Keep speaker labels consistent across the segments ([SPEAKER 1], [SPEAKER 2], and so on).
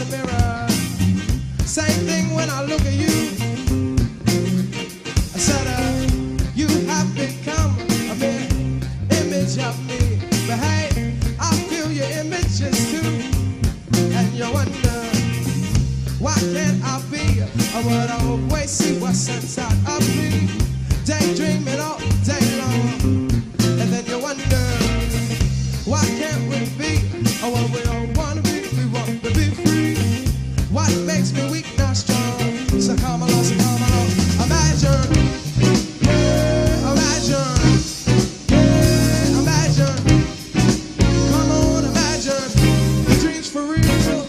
[SPEAKER 1] the mirror. Same thing when I look at you. I said, you have become a mere image of me. But hey, I feel your images too. And you wonder, why can't I be what I always see what's inside of me? Daydreaming all day long. And then you wonder, why can't we be what we all want to be? We want to be free. What makes me weak, not strong? So come along, imagine, yeah, imagine, yeah, imagine. Come on, imagine, the dream's for real.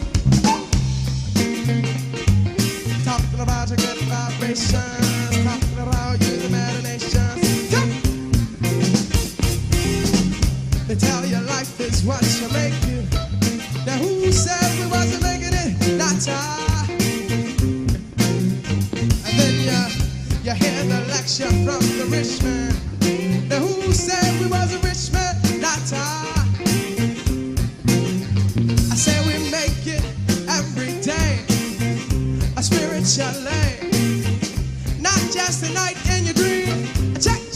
[SPEAKER 1] Talking about your good vibrations, talking about your imaginations. Come. They tell you life is what you make it. Now who said we wasn't making it? Not I. And then you hear the lecture from the rich man. Now who said we wasn't rich man? Not I. I say we make it every day, spiritually, not just a night in your dream. Check it.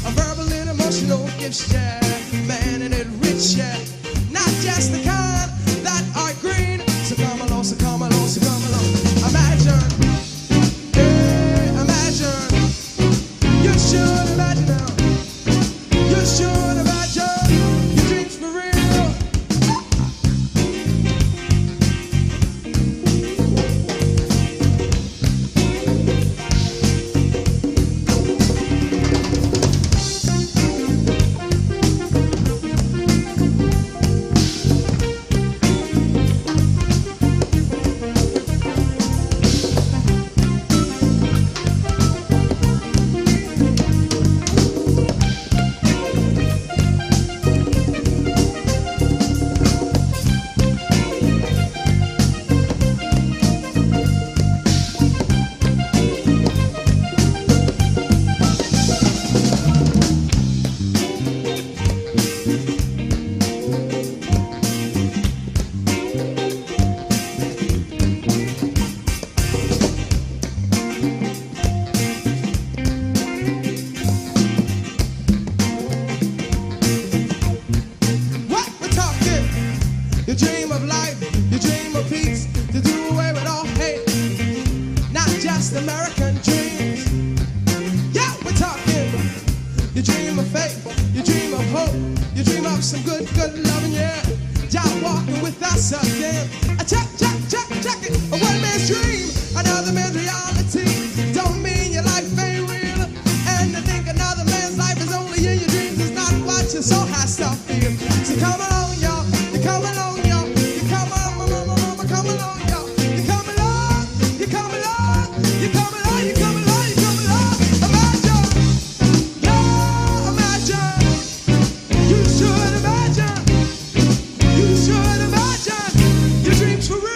[SPEAKER 1] A verbal and emotional gifts, yeah, man, and it rich, yeah. Not just the kind that are green. So come along. Imagine, yeah, imagine. You should imagine now. You should imagine. Your dreams for real. American dreams. Yeah, we're talking. You dream of faith, you dream of hope, you dream of some good loving, yeah. Y'all walking with us again. Check it. A one man's dream, another man's reality. Don't mean your life ain't real. And to think another man's life is only in your dreams is not what your soul has to feel. So come along, y'all. You come along, y'all. You come on, mama, come along, y'all. You come along, you come along, you come along, you come along, you come along. Imagine, yeah, imagine. You should imagine. You should imagine. Your dreams for real.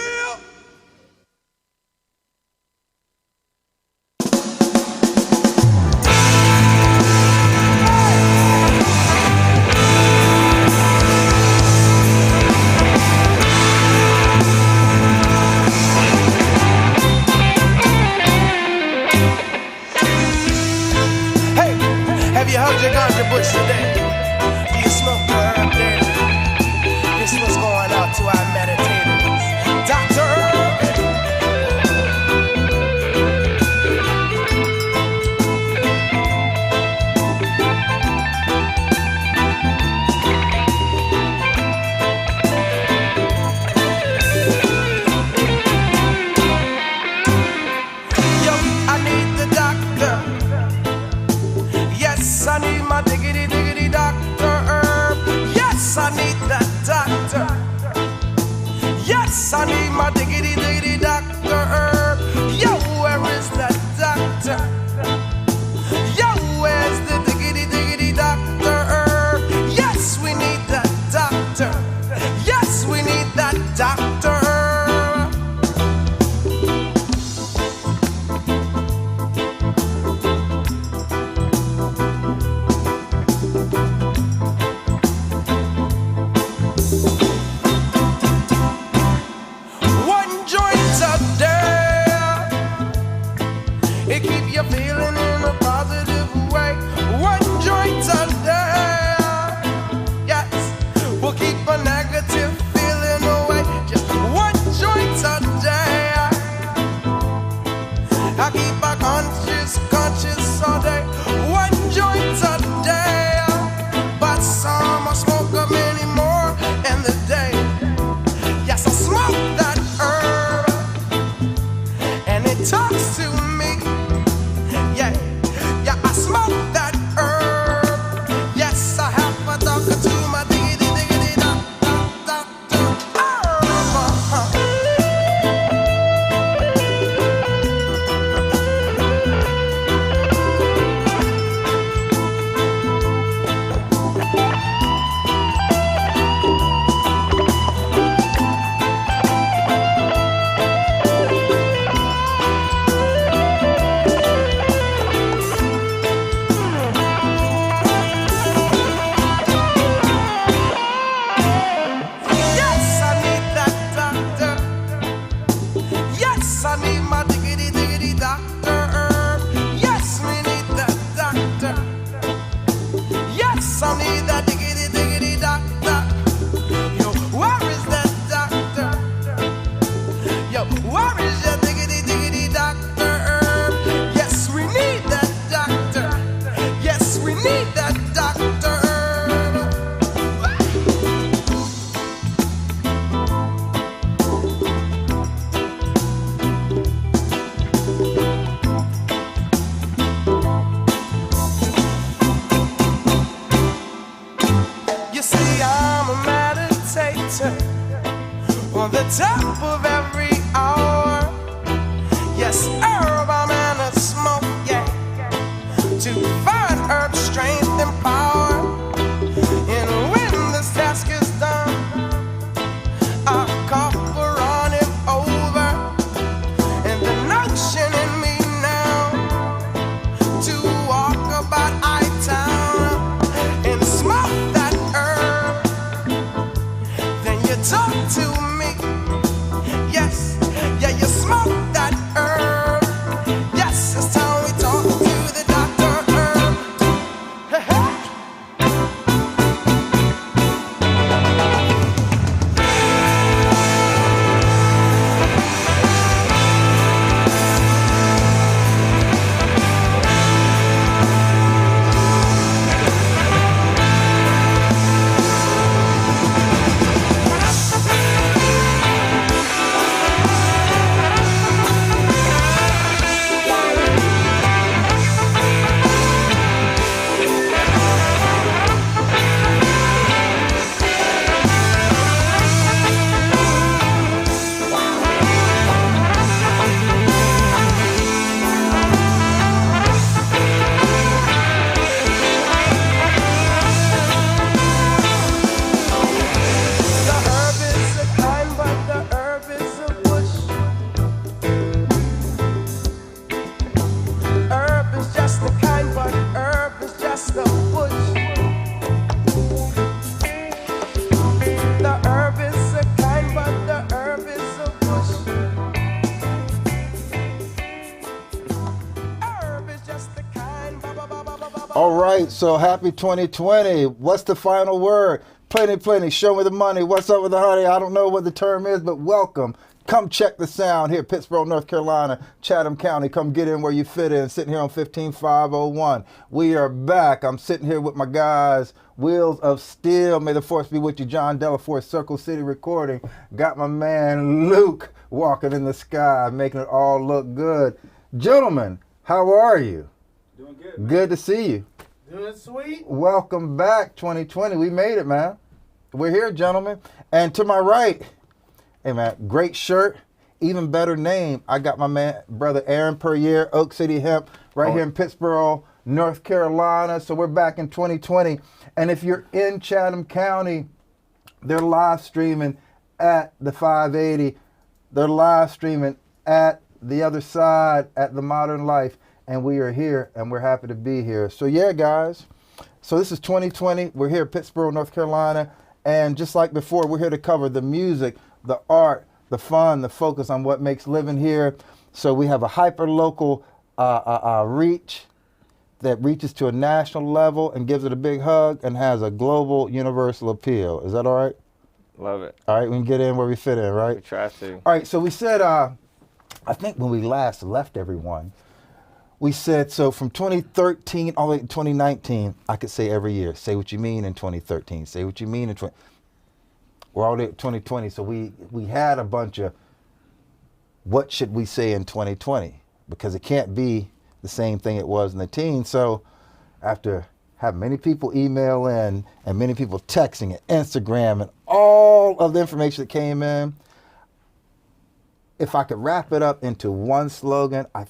[SPEAKER 1] Bush today. Do you smoke the herb daily? This was going out to our meditators. Dr. Yo, I need the doctor. Yes, I need my diggity doctor herb. Yes, I need that doctor. Yes, I need my diggity doctor herb. Yo, where is that doctor? Yo, where's the diggity doctor herb? Yes, we need that doctor. Yes, we need that doctor herb. talks to me. Yeah, yeah, I smoke that herb. Yes, I have a doctor to my diggity diggity doctor. On the top of every hour, yes, herb, I'm in a smoke, yeah, to find herb strength and power. And when this task is done, I cough on it over, and the notion in me now to walk about I-town and smoke that herb, then you talk to me. Yes, yeah, you smoke that herb. Yes, it's time we talk to the doctor herb. Hey, hey.
[SPEAKER 2] All right, so happy 2020. What's the final word? Plenty, plenty. Show me the money. What's up with the honey? I don't know what the term is, but welcome. Come check the sound here, Pittsburgh, North Carolina, Chatham County. Come get in where you fit in. Sitting here on 15501. We are back. I'm sitting here with my guys, Wheels of Steel. May the force be with you. John Delaforce, Circle City Recording. Got my man Luke walking in the sky, making it all look good. Gentlemen, how are you?
[SPEAKER 3] Doing good, man.
[SPEAKER 2] Good to see you.
[SPEAKER 3] Doing sweet.
[SPEAKER 2] Welcome back, 2020. We made it, man. We're here, gentlemen. And to my right, hey, man, great shirt, even better name. I got my man, brother Aaron Puryear, Oak City Hemp, right here in Pittsburgh, North Carolina. So we're back in 2020. And if you're in Chatham County, they're live streaming at the 580. They're live streaming at the other side, at the Modern Life. And we are here, and we're happy to be here. So yeah, guys. So this is 2020. We're here in Pittsburgh, North Carolina. And just like before, we're here to cover the music, the art, the fun, the focus on what makes living here. So we have a hyper-local reach that reaches to a national level and gives it a big hug and has a global, universal appeal. Is that all right?
[SPEAKER 4] Love it.
[SPEAKER 2] All right, we can get in where we fit in, right?
[SPEAKER 4] We try to.
[SPEAKER 2] All right, so we said, I think when we last left everyone, we said, so from 2013 all the way to 2019, I could say every year, say what you mean in 2013, say what you mean in 20. We're all the way to 2020, so we had a bunch of what should we say in 2020? Because it can't be the same thing it was in the teens. So after having many people email in and many people texting and Instagram and all of the information that came in, if I could wrap it up into one slogan, I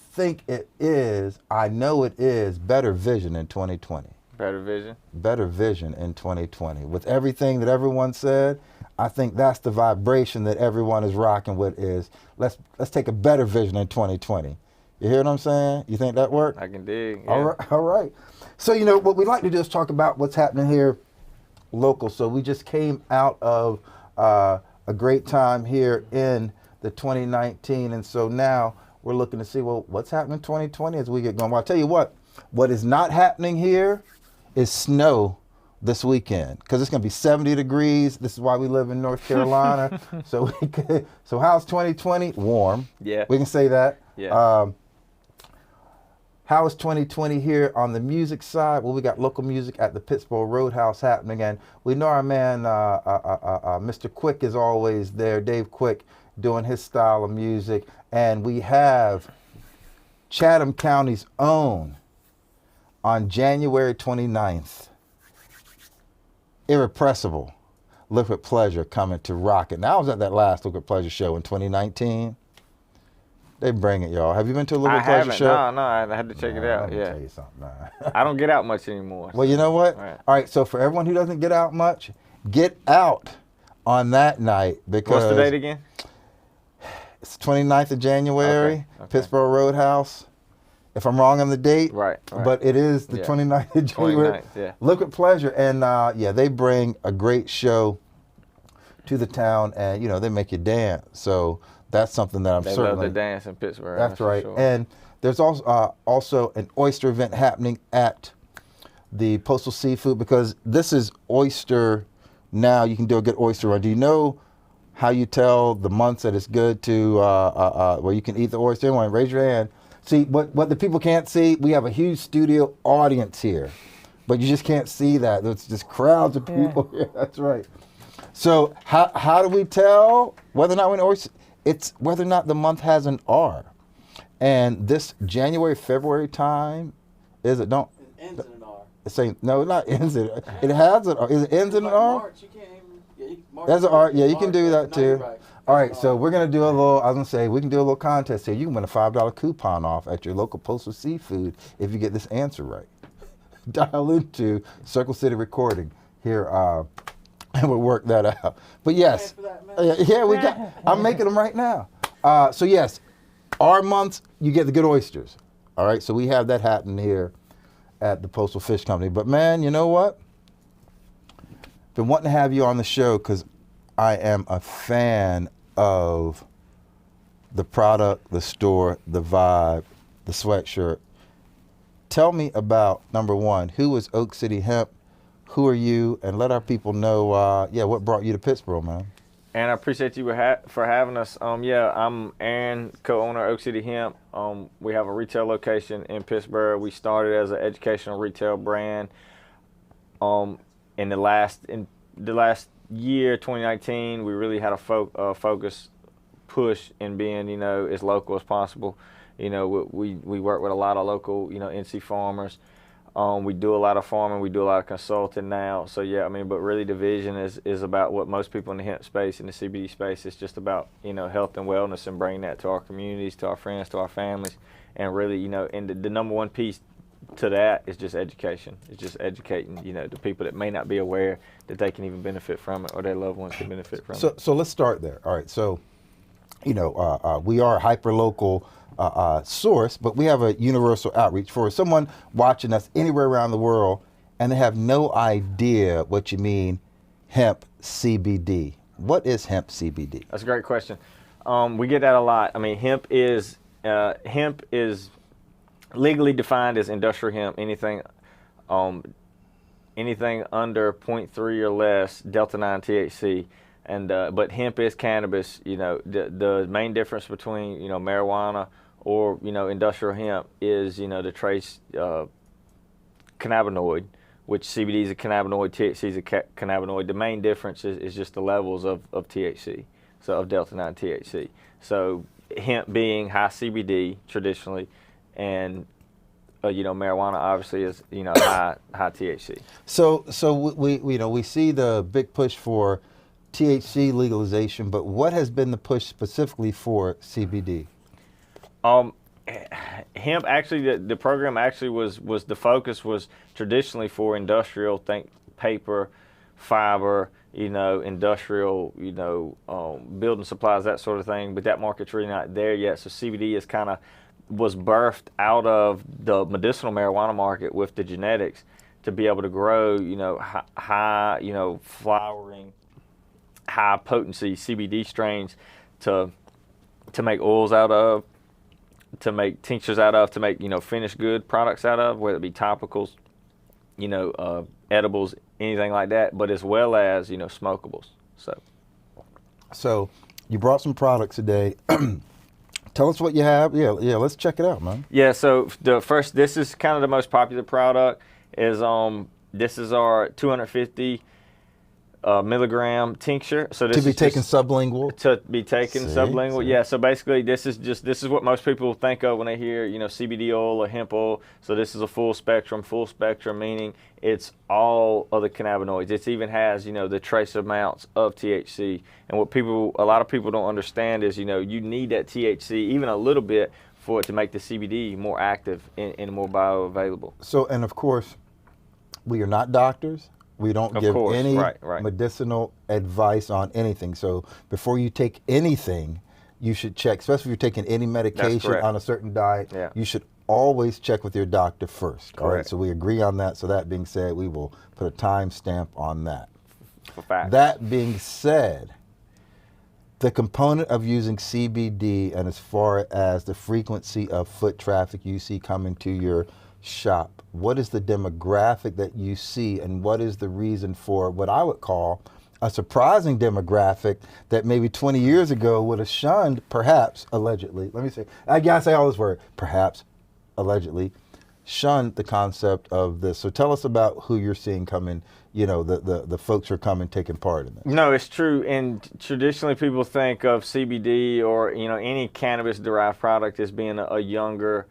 [SPEAKER 2] know it is better vision in 2020.
[SPEAKER 4] Better vision?
[SPEAKER 2] Better vision in 2020. With everything that everyone said, I think that's the vibration that everyone is rocking with is, let's take a better vision in 2020. You hear what I'm saying? You think that worked?
[SPEAKER 4] I can dig.
[SPEAKER 2] Yeah. All right. So, what we like to do is talk about what's happening here local. So we just came out of a great time here in the 2019. And so now we're looking to see, well, what's happening in 2020 as we get going. Well, I'll tell you what is not happening here is snow this weekend, because it's going to be 70 degrees. This is why we live in North Carolina. So how's 2020? Warm.
[SPEAKER 4] Yeah.
[SPEAKER 2] We can say that.
[SPEAKER 4] Yeah.
[SPEAKER 2] How is 2020 here on the music side? Well, we got local music at the Pittsburgh Roadhouse happening, and we know our man, Mr. Quick, is always there, Dave Quick, doing his style of music. And we have Chatham County's own on January 29th. Irrepressible, Liquid Pleasure coming to rock it. Now I was at that last Liquid Pleasure show in 2019. They bring it, y'all. Have you been to a Liquid Pleasure show?
[SPEAKER 4] No, I had to check it out.
[SPEAKER 2] Let me tell you something.
[SPEAKER 4] I don't get out much anymore.
[SPEAKER 2] Well, you know what?
[SPEAKER 4] Right.
[SPEAKER 2] All right, so for everyone who doesn't get out much, get out on that night, because
[SPEAKER 4] What's the date again?
[SPEAKER 2] It's the 29th of January,
[SPEAKER 4] Okay.
[SPEAKER 2] Pittsburgh Roadhouse. If I'm wrong on the date,
[SPEAKER 4] Right.
[SPEAKER 2] but it is the 29th of January.
[SPEAKER 4] 29th, yeah.
[SPEAKER 2] Liquid Pleasure, and they bring a great show to the town, and they make you dance. So that's something that
[SPEAKER 4] They love to dance in Pittsburgh.
[SPEAKER 2] That's right.
[SPEAKER 4] Sure.
[SPEAKER 2] And there's also an oyster event happening at the Postal Seafood, because this is oyster now. You can do a good oyster run. Do you know how you tell the months that it's good to where you can eat the oyster? Anyone, raise your hand. See, what the people can't see, we have a huge studio audience here, but you just can't see that. There's just crowds of people here. That's right. So how do we tell whether or not we're an oyster? It's whether or not the month has an R. And this January, February time, is it? Don't.
[SPEAKER 3] It ends in an R.
[SPEAKER 2] It's saying, no, it not ends in it. It has an R. Is it ends in an R?
[SPEAKER 3] March, you can't even. March,
[SPEAKER 2] There's an R. Yeah, you can do that
[SPEAKER 3] No, you're
[SPEAKER 2] too.
[SPEAKER 3] right.
[SPEAKER 2] All right, so we're going to do a little, I was going to say, we can do a little contest here. You can win a $5 coupon off at your local Postal Seafood if you get this answer right. Dial into Circle City Recording here, and we'll work that out. But yes,
[SPEAKER 3] For that, man.
[SPEAKER 2] yeah, we got, I'm making them right now. So yes, our months, you get the good oysters. All right, so we have that happening here at the Postal Fish Company. But man, you know what? Been wanting to have you on the show because I am a fan of the product, the store, the vibe, the sweatshirt. Tell me about, number one, who is Oak City Hemp? Who are you? And let our people know, what brought you to Pittsburgh, man.
[SPEAKER 4] And I appreciate you for having us. I'm Aaron, co-owner of Oak City Hemp. We have a retail location in Pittsburgh. We started as an educational retail brand. In the last year, 2019, we really had a focus push in being, as local as possible. We work with a lot of local, NC farmers. We do a lot of farming. We do a lot of consulting now. So but really the vision is about what most people in the hemp space, in the CBD space, is just about, health and wellness, and bringing that to our communities, to our friends, to our families. And really, and the number one piece to that is just education. It's just educating, the people that may not be aware that they can even benefit from it, or their loved ones can benefit from it.
[SPEAKER 2] So let's start there. All right. So, we are a hyper-local source, but we have a universal outreach for someone watching us anywhere around the world, and they have no idea what you mean hemp CBD. What is hemp CBD?
[SPEAKER 4] That's a great question. We get that a lot. I mean, hemp is legally defined as industrial hemp. Anything under 0.3 or less delta-9 THC. And but hemp is cannabis. The main difference between marijuana or industrial hemp is the trace cannabinoid, which CBD is a cannabinoid, THC is a cannabinoid. The main difference is just the levels of THC, so of delta-9 THC. So hemp being high CBD traditionally, and marijuana obviously is high THC.
[SPEAKER 2] So we see the big push for THC legalization, but what has been the push specifically for CBD?
[SPEAKER 4] Hemp actually, the program actually was the focus was traditionally for industrial, think paper, fiber, industrial, building supplies, that sort of thing. But that market's really not there yet. So CBD is kind of was birthed out of the medicinal marijuana market with the genetics to be able to grow, high, flowering, high potency CBD strains to make oils out of, to make tinctures out of, to make finished good products out of, whether it be topicals, edibles, anything like that, but as well as smokables. So
[SPEAKER 2] you brought some products today. Tell us what you have. Yeah, let's check it out, man.
[SPEAKER 4] Yeah, so this is kind of the most popular product. This is our 250 milligram tincture. So this
[SPEAKER 2] to be taken sublingual.
[SPEAKER 4] To be taken sublingual. Yeah. So basically, this is what most people think of when they hear CBD oil or hemp oil. So this is a full spectrum. Full spectrum meaning it's all of the cannabinoids. It even has the trace amounts of THC. And what a lot of people don't understand is you need that THC even a little bit for it to make the CBD more active and more bioavailable.
[SPEAKER 2] So, and of course, we are not doctors. We don't give any medicinal advice on anything. So before you take anything, you should check, especially if you're taking any medication on a certain diet, you should always check with your doctor first. All right, so we agree on that. So that being said, we will put a time stamp on that.
[SPEAKER 4] For fact.
[SPEAKER 2] That being said, the component of using CBD and as far as the frequency of foot traffic you see coming to your shop, what is the demographic that you see, and what is the reason for what I would call a surprising demographic that maybe 20 years ago would have shunned, perhaps, allegedly, I gotta say all this word, perhaps, allegedly, shunned the concept of this. So tell us about who you're seeing coming, the folks who are coming taking part in this.
[SPEAKER 4] No, it's true. And traditionally people think of CBD or, any cannabis-derived product as being a younger,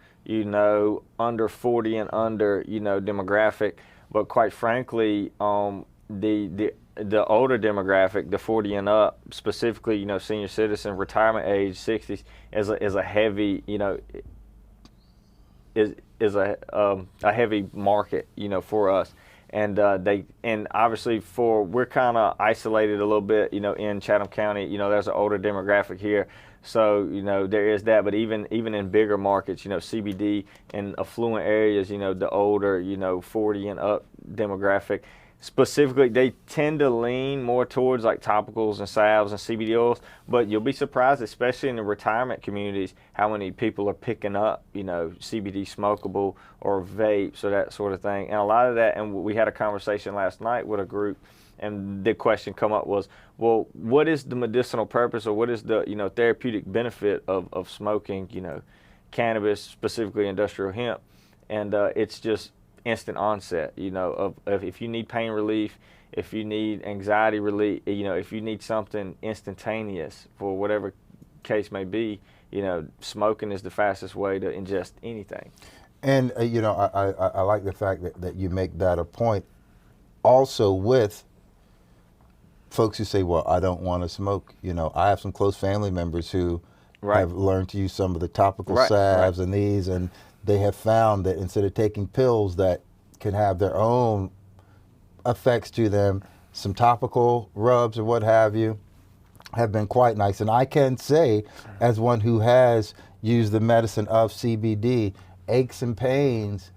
[SPEAKER 4] under 40 and under, demographic. But quite frankly, the older demographic, the 40 and up, specifically, senior citizen, retirement age, 60s, is a heavy, is a heavy market, for us. And obviously we're kind of isolated a little bit, in Chatham County. There's an older demographic here. So, there is that, but even in bigger markets, CBD in affluent areas, the older, 40 and up demographic, specifically, they tend to lean more towards like topicals and salves and CBD oils, but you'll be surprised, especially in the retirement communities, how many people are picking up, CBD smokable or vapes or that sort of thing. And a lot of that, and we had a conversation last night with a group, and the question come up was, well, what is the medicinal purpose, or what is the therapeutic benefit of smoking cannabis, specifically industrial hemp? And it's just instant onset, of if you need pain relief, if you need anxiety relief, if you need something instantaneous for whatever case may be, smoking is the fastest way to ingest anything.
[SPEAKER 2] And I like the fact that you make that a point. Also with folks who say, well, I don't want to smoke. I have some close family members who have learned to use some of the topical salves and these, and they have found that instead of taking pills that can have their own effects to them, some topical rubs or what have you have been quite nice. And I can say, as one who has used the medicine of CBD, aches and pains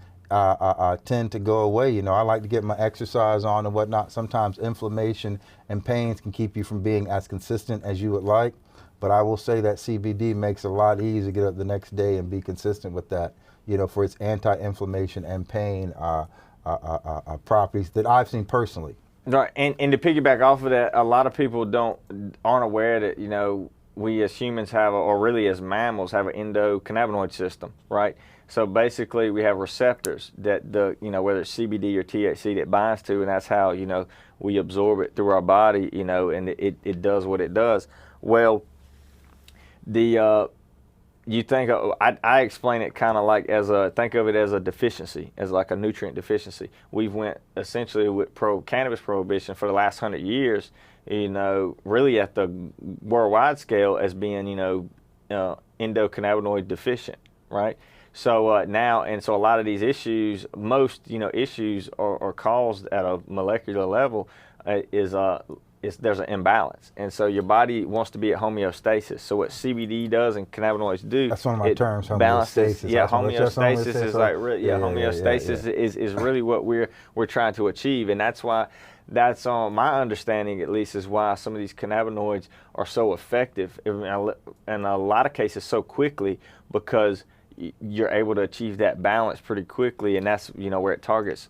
[SPEAKER 2] tend to go away. I like to get my exercise on and whatnot. Sometimes inflammation and pains can keep you from being as consistent as you would like. But I will say that CBD makes it a lot easier to get up the next day and be consistent with that, for its anti-inflammation and pain properties that I've seen personally.
[SPEAKER 4] Right, and to piggyback off of that, a lot of people aren't aware that, we as humans have, or really as mammals, have an endocannabinoid system, right? So basically we have receptors that whether it's CBD or THC that binds to, and that's how, we absorb it through our body, and it does what it does. Well, you think I explain it kind of like think of it as a deficiency, as like a nutrient deficiency. We've went essentially with cannabis prohibition for the last 100 years, really at the worldwide scale as being, endocannabinoid deficient, right? So now, and so a lot of these issues, most, issues are caused at a molecular level there's an imbalance. And so your body wants to be at homeostasis. So what CBD does and cannabinoids do,
[SPEAKER 2] that's one of my terms,
[SPEAKER 4] homeostasis. Yeah,
[SPEAKER 2] homeostasis
[SPEAKER 4] is like, homeostasis is really what we're trying to achieve. And that's why, that's my understanding at least, is why some of these cannabinoids are so effective in a lot of cases so quickly, because you're able to achieve that balance pretty quickly, and that's where it targets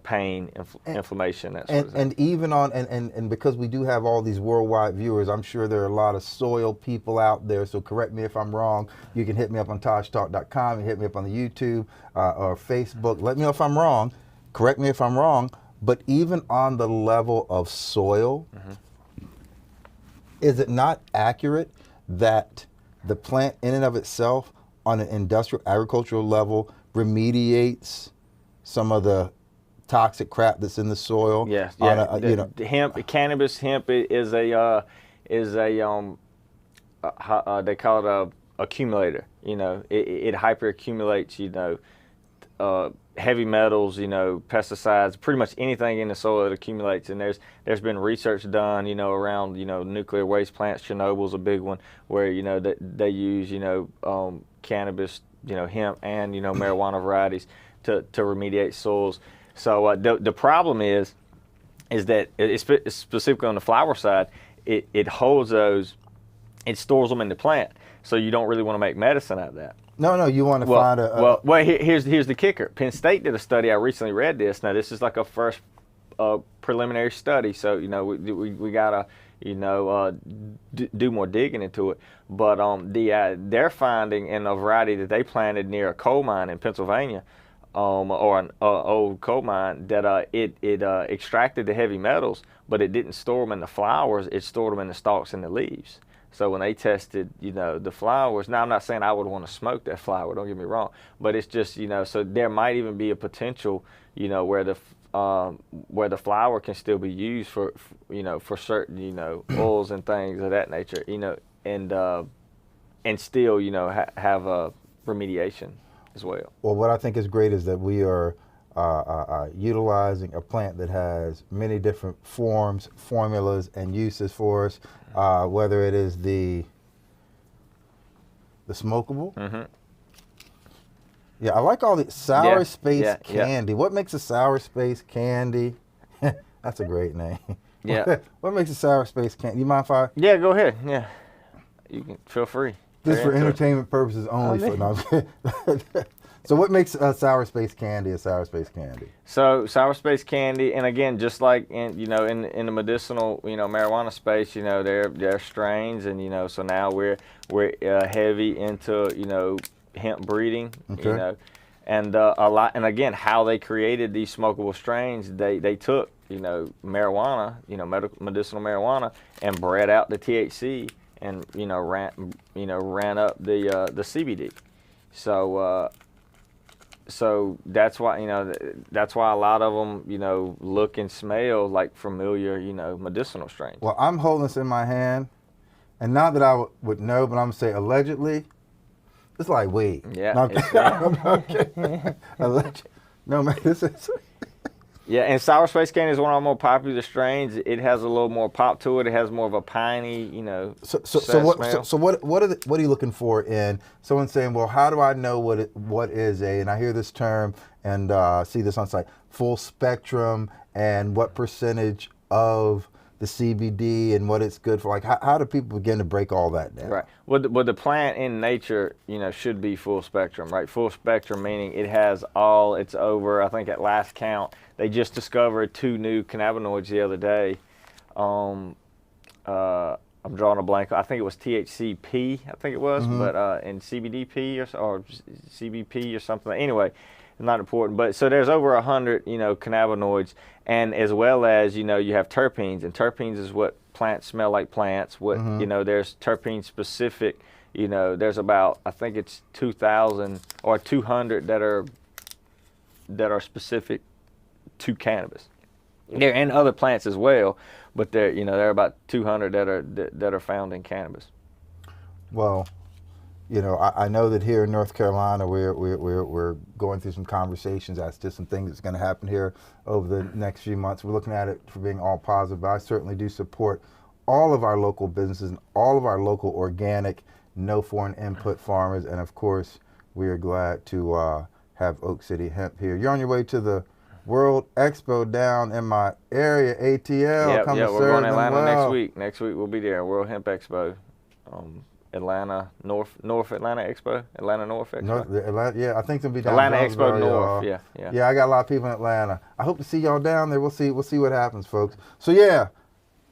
[SPEAKER 4] pain, inflammation, that sort of thing.
[SPEAKER 2] And even and because we do have all these worldwide viewers, I'm sure there are a lot of soil people out there, so correct me if I'm wrong. You can hit me up on TajTalk.com, you hit me up on the YouTube or Facebook. Let me know if I'm wrong. Correct me if I'm wrong. But even on the level of soil, is it not accurate that the plant in and of itself on an industrial agricultural level remediates some of the toxic crap that's in the soil?
[SPEAKER 4] Yes, cannabis hemp is they call it a accumulator. It hyperaccumulates, heavy metals, pesticides, pretty much anything in the soil that accumulates. And there's been research done, around, nuclear waste plants. Chernobyl's a big one, where, that they use, cannabis, hemp and, marijuana varieties to remediate soils. So the problem is that specifically on the flower side, it holds those, it stores them in the plant. So you don't really want to make medicine out of that.
[SPEAKER 2] No, you want to find a...
[SPEAKER 4] Here's the kicker. Penn State did a study. I recently read this. Now, this is like a first preliminary study, so, we got to, do more digging into it. But their finding in a variety that they planted near a coal mine in Pennsylvania, or an old coal mine, that it extracted the heavy metals, but it didn't store them in the flowers. It stored them in the stalks and the leaves. So when they tested, the flowers, now I'm not saying I would want to smoke that flower, don't get me wrong, but it's just, so there might even be a potential, where the flower can still be used for certain, oils and things of that nature, and still, have a remediation as well.
[SPEAKER 2] Well, what I think is great is that we are utilizing a plant that has many different forms, formulas, and uses for us, whether it is the smokable. Mm-hmm. Yeah, I like all the sour space candy. What makes a sour space candy? That's a great name.
[SPEAKER 4] Yeah.
[SPEAKER 2] What makes a sour space candy? You mind if I?
[SPEAKER 4] Yeah, go ahead. Yeah, you can feel free.
[SPEAKER 2] This is for entertainment purposes only. So what makes a sour space candy a sour space candy?
[SPEAKER 4] So sour space candy, and again, just like in in the medicinal marijuana space, there are strains, and so now we're heavy into hemp breeding,
[SPEAKER 2] okay.
[SPEAKER 4] And a lot, and again, how they created these smokable strains, they took marijuana, medicinal marijuana, and bred out the THC, and ran up the CBD. So that's why that's why a lot of them look and smell like familiar medicinal strains.
[SPEAKER 2] Well, I'm holding this in my hand, and not that I would know, but I'm gonna say allegedly, it's like weed.
[SPEAKER 4] Yeah.
[SPEAKER 2] No, man, this is.
[SPEAKER 4] Yeah, and sour space candy is one of our more popular strains. It has a little more pop to it. It has more of a piney,
[SPEAKER 2] So what are you looking for in someone saying, well, how do I know what is a, and I hear this term and see this on site, full spectrum, and what percentage of the CBD and what it's good for? Like, how do people begin to break all that down?
[SPEAKER 4] Right. Well, the plant in nature, should be full spectrum, right? Full spectrum meaning it has all. It's over. I think at last count, they just discovered 2 new cannabinoids the other day. I'm drawing a blank. I think it was THCP. I think it was, but and CBDP or CBP or something. Anyway, not important. But so there's over 100 cannabinoids, and as well as you have terpenes, and terpenes is what plants smell like plants. What you know, there's terpene specific. You know, there's about, I think it's 2,000 or 200 that are specific to cannabis. There and other plants as well, but there are about 200 that are found in cannabis.
[SPEAKER 2] Well, you know, I know that here in North Carolina, we're going through some conversations as to some things that's going to happen here over the next few months. We're looking at it for being all positive, but I certainly do support all of our local businesses and all of our local organic, no foreign input farmers, and of course, we are glad to have Oak City Hemp here. You're on your way to the World Expo down in my area, ATL.
[SPEAKER 4] Yeah, we're going to Atlanta next week. Next week we'll be there, World Hemp Expo. Atlanta North Atlanta Expo, Atlanta North Expo.
[SPEAKER 2] Yeah, I think they'll be down
[SPEAKER 4] Atlanta
[SPEAKER 2] Jonesboro,
[SPEAKER 4] Expo North.
[SPEAKER 2] y'all.
[SPEAKER 4] Yeah.
[SPEAKER 2] Yeah, I got a lot of people in Atlanta. I hope to see y'all down there. We'll see what happens, folks. So yeah,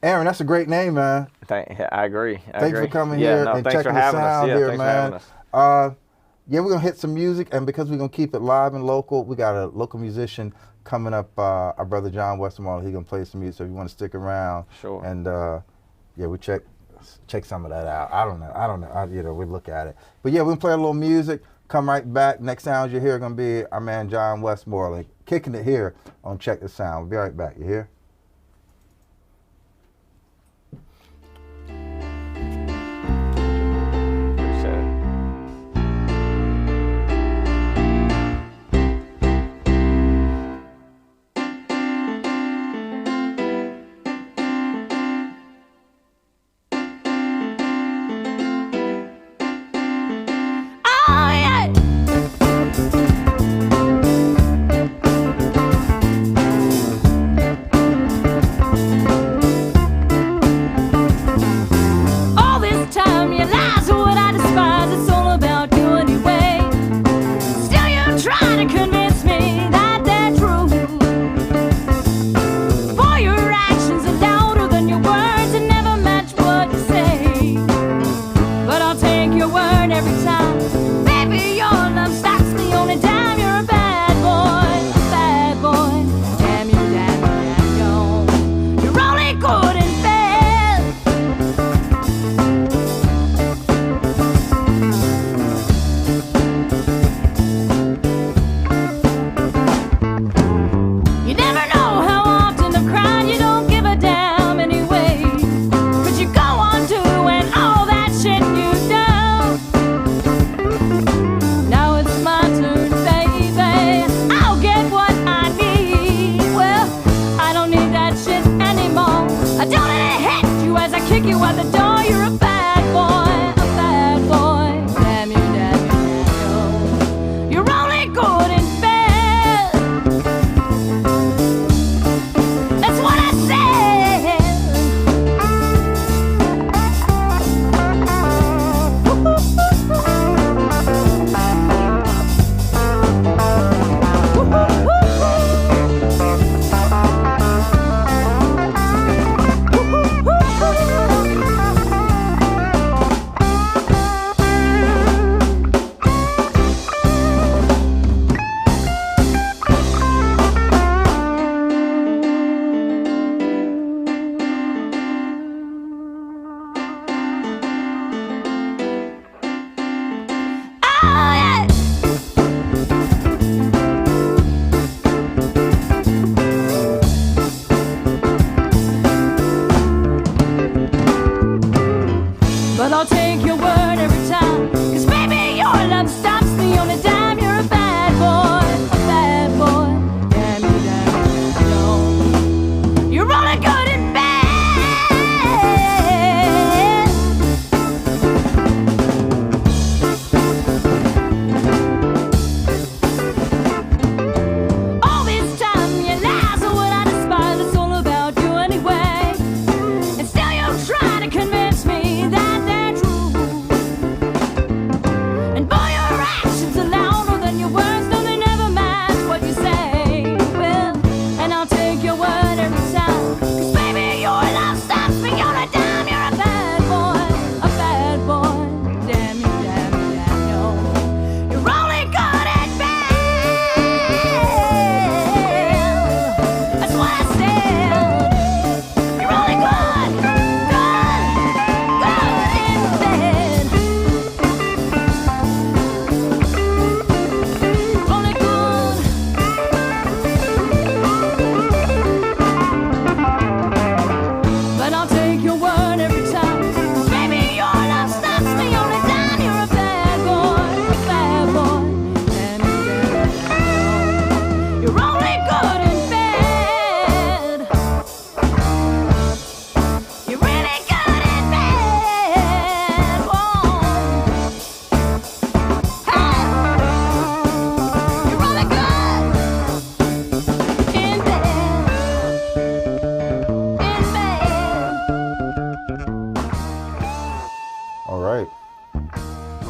[SPEAKER 2] Aaron, that's a great name, man.
[SPEAKER 4] I agree.
[SPEAKER 2] Thanks for coming here and checking the sound here, man. Yeah, we're gonna hit some music, and because we're gonna keep it live and local, we got a local musician coming up. Our brother John Westmoreland, he's gonna play some music. So if you want to stick around,
[SPEAKER 4] sure.
[SPEAKER 2] And yeah, we check some of that out. I don't know. We look at it. But yeah, we're gonna play a little music. Come right back. Next sounds you hear are gonna be our man John Westmoreland kicking it here on Check the Sound. We'll be right back. You hear?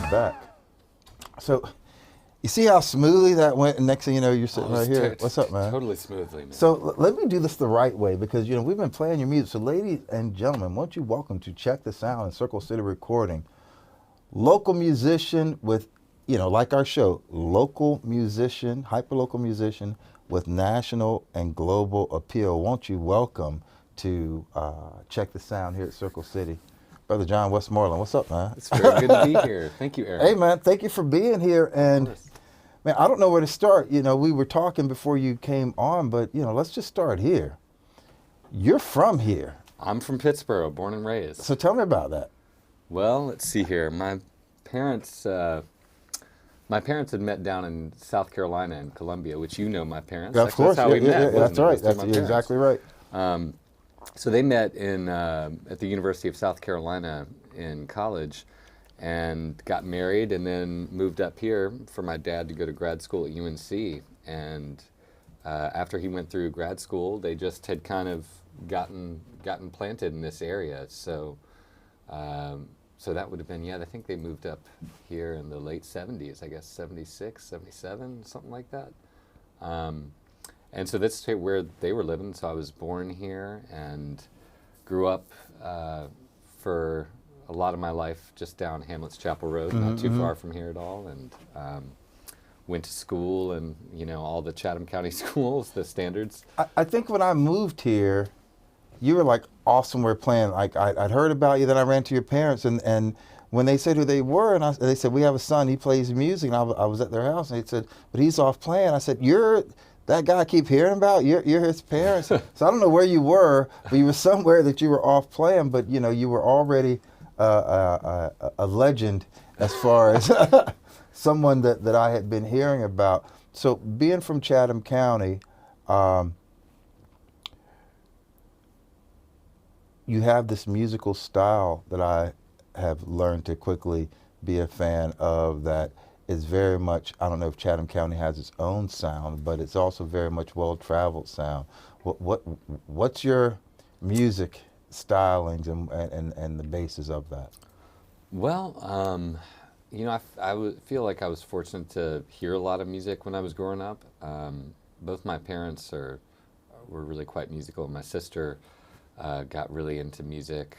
[SPEAKER 2] back. So, you see how smoothly that went, and next thing you know, you're sitting right here. What's up, man?
[SPEAKER 5] Totally smoothly, man.
[SPEAKER 2] So let me do this the right way, because we've been playing your music. So ladies and gentlemen, won't you welcome to Check the Sound in Circle City Recording, local musician with, like our show, local musician, hyperlocal musician with national and global appeal. Won't you welcome to Check the Sound here at Circle City, Brother John Westmoreland. What's up, man?
[SPEAKER 5] It's very good to be here. Thank you, Aaron.
[SPEAKER 2] Hey, man, thank you for being here. And man, I don't know where to start. We were talking before you came on, but let's just start here. You're from here.
[SPEAKER 5] I'm from Pittsburgh, born and raised.
[SPEAKER 2] So tell me about that.
[SPEAKER 5] Well, let's see here. My parents had met down in South Carolina and Columbia, which my parents.
[SPEAKER 2] Yeah, of course.
[SPEAKER 5] That's how we met.
[SPEAKER 2] That's right. You're
[SPEAKER 5] exactly
[SPEAKER 2] exactly right.
[SPEAKER 5] So they met at the University of South Carolina in college and got married, and then moved up here for my dad to go to grad school at UNC. And after he went through grad school, they just had kind of gotten planted in this area. So so that would have been, I think they moved up here in the late 70s, I guess 76, 77, something like that. And so that's where they were living. So I was born here and grew up for a lot of my life just down Hamlet's Chapel Road, not too far from here at all. And went to school and, all the Chatham County schools, the standards.
[SPEAKER 2] I think when I moved here, you were like off somewhere playing. Like I'd heard about you, then I ran to your parents, and when they said who they were, and they said, we have a son, he plays music, and I was at their house, and they said, but he's off playing. I said, you're that guy I keep hearing about? You're his parents? So I don't know where you were, but you were somewhere that you were off playing, but you were already a legend as far as someone that I had been hearing about. So being from Chatham County, you have this musical style that I have learned to quickly be a fan of, that is very much, I don't know if Chatham County has its own sound, but it's also very much well-traveled sound. What's your music stylings and the basis of that?
[SPEAKER 5] Well, I feel like I was fortunate to hear a lot of music when I was growing up. Both my parents were really quite musical. My sister got really into music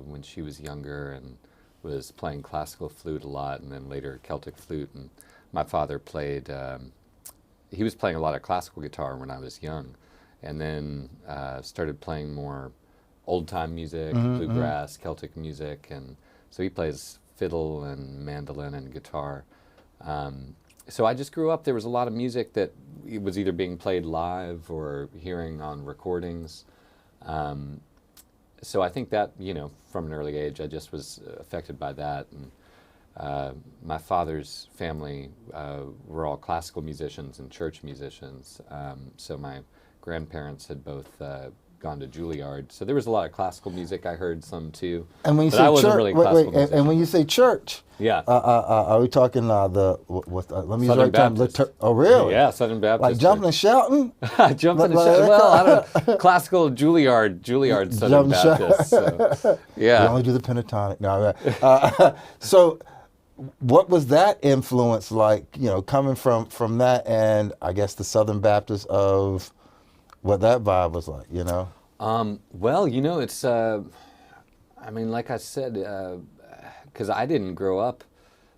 [SPEAKER 5] when she was younger and was playing classical flute a lot, and then later Celtic flute. And my father played, he was playing a lot of classical guitar when I was young, and then started playing more old-time music, bluegrass, Celtic music, and so he plays fiddle and mandolin and guitar. So I just grew up, there was a lot of music that was either being played live or hearing on recordings. So I think that, from an early age, I just was affected by that. And my father's family were all classical musicians and church musicians. So my grandparents had both gone to Juilliard. So there was a lot of classical music. I heard some too.
[SPEAKER 2] And when you
[SPEAKER 5] but
[SPEAKER 2] say
[SPEAKER 5] I wasn't
[SPEAKER 2] church,
[SPEAKER 5] really a
[SPEAKER 2] wait,
[SPEAKER 5] classical musician.
[SPEAKER 2] and when you say church,
[SPEAKER 5] Yeah.
[SPEAKER 2] Are we talking let me use
[SPEAKER 5] Southern
[SPEAKER 2] the right term.
[SPEAKER 5] Baptist.
[SPEAKER 2] Oh, really?
[SPEAKER 5] Yeah, Southern Baptist.
[SPEAKER 2] Like jumping and shouting?
[SPEAKER 5] Jumping and shouting. Well, I don't know. Classical Juilliard Southern Baptist. So, yeah.
[SPEAKER 2] We only do the pentatonic. No, so what was that influence like, coming from that, and I guess the Southern Baptist of what that vibe was like,
[SPEAKER 5] Well, it's, like I said, because I didn't grow up,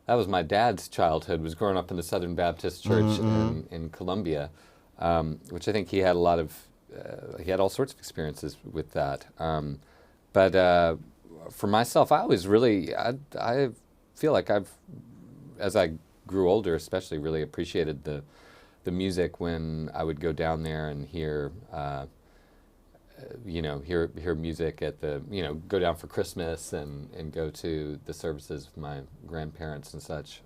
[SPEAKER 5] that was my dad's childhood, was growing up in the Southern Baptist Church in Columbia, which I think he had a lot of, he had all sorts of experiences with that. But for myself, I always really, I feel like as I grew older especially, really appreciated the music when I would go down there and hear hear music at the, go down for Christmas and go to the services with my grandparents and such.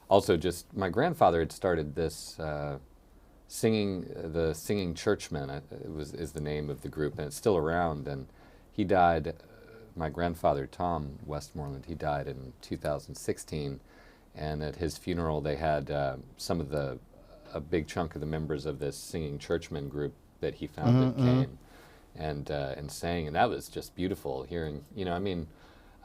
[SPEAKER 5] Also, just my grandfather had started this the Singing Churchmen is the name of the group, and it's still around. And he died. My grandfather Tom Westmoreland, he died in 2016, and at his funeral they had a big chunk of the members of this Singing Churchmen group that he founded came and sang, and that was just beautiful hearing.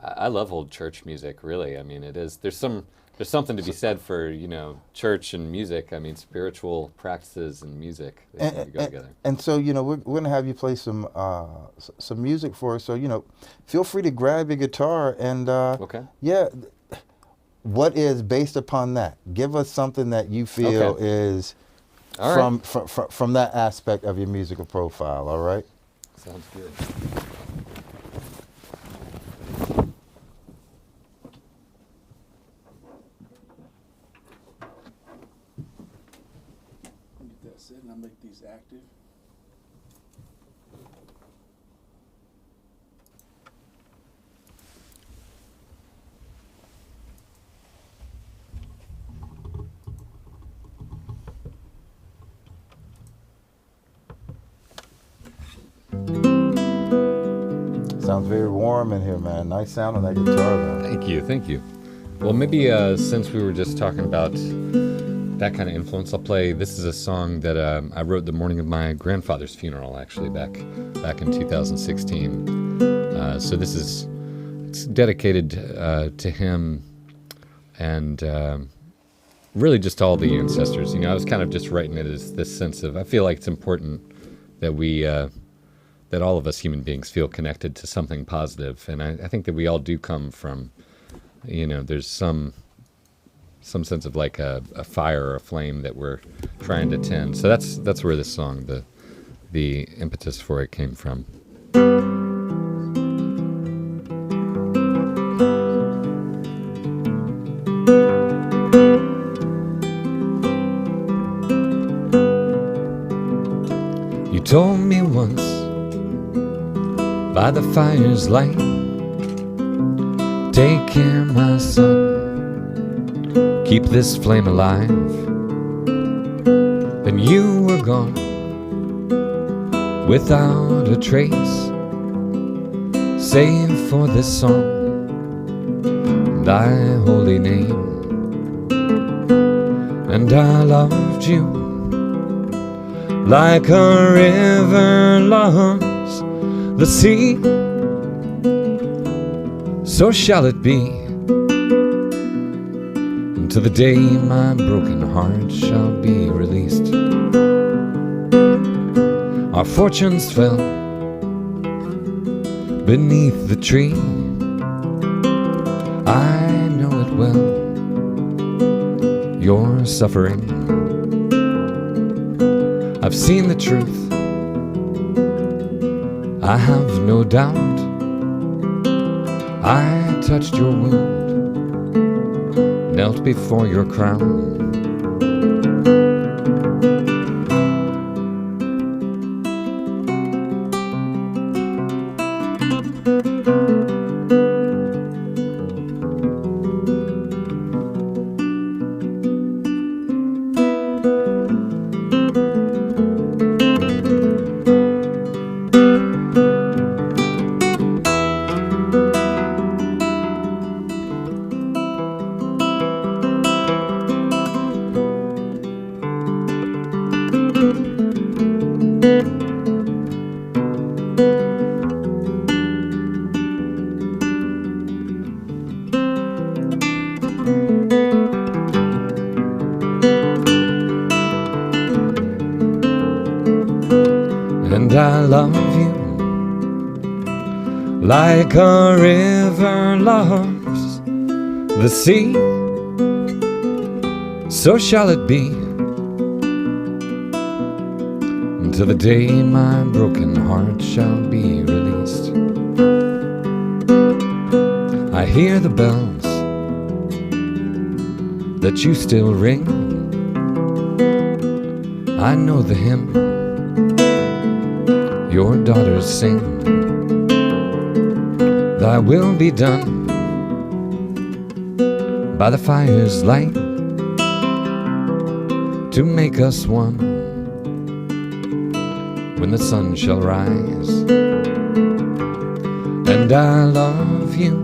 [SPEAKER 5] I love old church music, really. I mean, there's something to be said for, church and music. I mean, spiritual practices and music, they seem to go together.
[SPEAKER 2] And so, we're going to have you play some music for us. So, feel free to grab your guitar and,
[SPEAKER 5] Okay.
[SPEAKER 2] yeah, what is based upon that? Give us something that you feel is
[SPEAKER 5] All right.
[SPEAKER 2] from that aspect of your musical profile, all right?
[SPEAKER 5] Sounds good.
[SPEAKER 3] Get that set and I'll make these active.
[SPEAKER 2] Sounds very warm in here, man. Nice sound on that guitar, though.
[SPEAKER 5] Thank you. Well, maybe since we were just talking about that kind of influence, I'll play. This is a song that I wrote the morning of my grandfather's funeral, actually, back in 2016. So it's dedicated to him and really just all the ancestors. I was kind of just writing it as this sense of, I feel like it's important that that all of us human beings feel connected to something positive. And I think that we all do come from, there's some sense of like a fire or a flame that we're trying to tend. So that's where this song, the impetus for it came from. You told me once by the fire's light, take care, my son, keep this flame alive. Then you were gone without a trace, save for this song, thy holy name. And I loved you like a river loves the sea, so shall it be until the day my broken heart shall be released. Our fortunes fell beneath the tree, I know it well, your suffering. I've seen the truth, I have no doubt. I touched your wound, knelt before your crown. And I love you like a river loves the sea, so shall it be until the day my broken heart shall be released. I hear the bells that you still ring, I know the hymn your daughters sing. Thy will be done by the fire's light to make us one when the sun shall rise. And I love you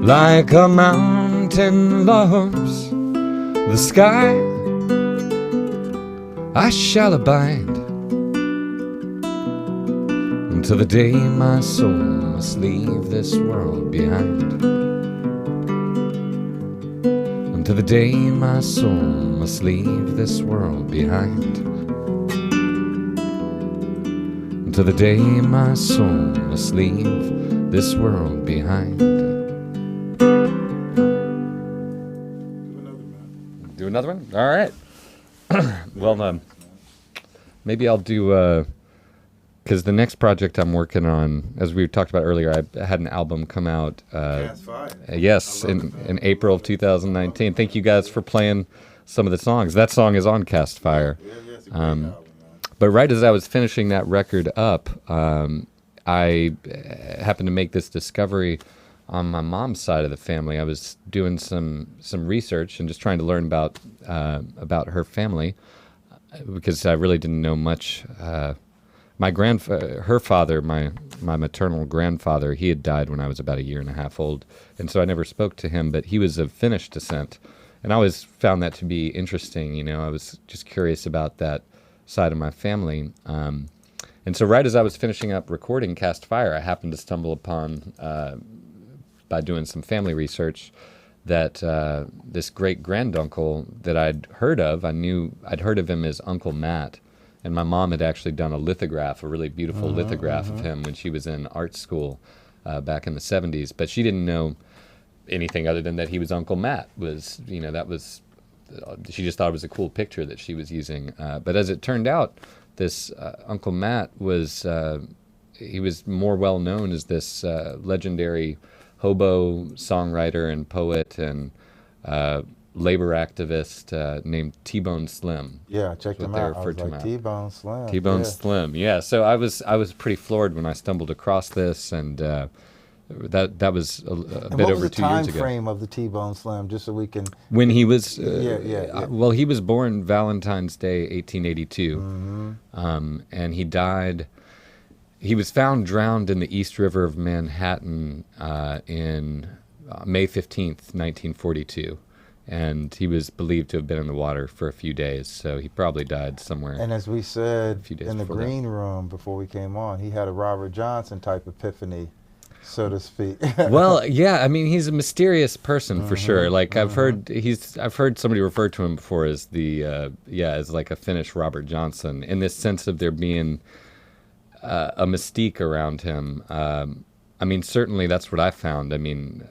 [SPEAKER 5] like a mountain loves the sky. I shall abide until the day my soul must leave this world behind. Until the day my soul must leave this world behind. Until the day my soul must leave this world behind. Do another one? All right. Well, maybe I'll do, because the next project I'm working on, as we talked about earlier, I had an album come out. Yes, in April of 2019. Thank you guys for playing some of the songs. That song is on Cast Fire.
[SPEAKER 2] Yeah, it's a great album, man.
[SPEAKER 5] But right as I was finishing that record up, I happened to make this discovery on my mom's side of the family. I was doing some research and just trying to learn about her family, because I really didn't know much. Her father, my maternal grandfather, he had died when I was about 1.5 years old, and so I never spoke to him. But he was of Finnish descent, and I always found that to be interesting. You know, I was just curious about that side of my family. And so right as I was finishing up recording Cast Fire, I happened to stumble upon, by doing some family research, that this great-granduncle that I'd heard of, I'd heard of him as Uncle Matt, and my mom had actually done a really beautiful lithograph of him when she was in art school back in the 70s, but she didn't know anything other than that he was Uncle Matt. She just thought it was a cool picture that she was using. But as it turned out, this Uncle Matt he was more well known as this legendary hobo songwriter and poet and labor activist named T-Bone Slim.
[SPEAKER 2] Yeah, I checked him out. I was like, T-Bone Slim.
[SPEAKER 5] T-Bone Slim, yeah. So I was pretty floored when I stumbled across this, and that was a bit over 2 years ago. What was the time
[SPEAKER 2] frame of the T-Bone Slim, just so we can...
[SPEAKER 5] When he was...
[SPEAKER 2] Yeah.
[SPEAKER 5] Well, he was born Valentine's Day, 1882, and he died... He was found drowned in the East River of Manhattan in May 15th, 1942. And he was believed to have been in the water for a few days, so he probably died somewhere.
[SPEAKER 2] And as we said in the green room before we came on, he had a Robert Johnson type epiphany, so to speak.
[SPEAKER 5] Well, yeah, I mean, he's a mysterious person for sure. Like I've heard somebody refer to him before as as like a Finnish Robert Johnson, in this sense of there being a mystique around him. I mean, certainly that's what I found. I mean,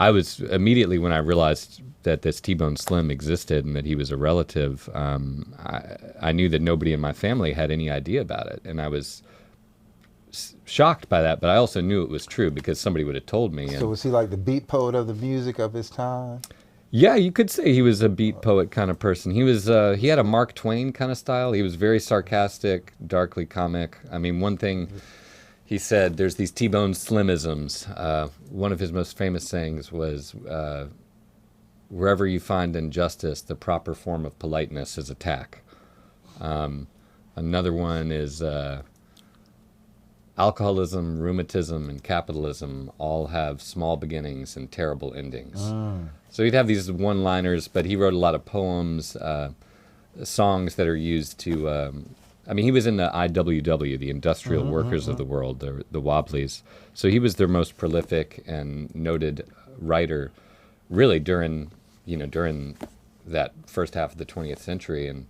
[SPEAKER 5] I was immediately, when I realized that this T-Bone Slim existed and that he was a relative, I knew that nobody in my family had any idea about it. And I was shocked by that, but I also knew it was true because somebody would have told me.
[SPEAKER 2] So was he like the beat poet of the music of his time?
[SPEAKER 5] Yeah, you could say he was a beat poet kind of person. He was he had a Mark Twain kind of style. He was very sarcastic, darkly comic. I mean, one thing... He said there's these T-Bone Slimisms. One of his most famous sayings was, wherever you find injustice, the proper form of politeness is attack. Another one is alcoholism, rheumatism, and capitalism all have small beginnings and terrible endings. So he'd have these one-liners, but he wrote a lot of poems, songs that are used to... I mean, he was in the IWW, the Industrial Workers of the World, the Wobblies. So he was their most prolific and noted writer, really during that first half of the 20th century, and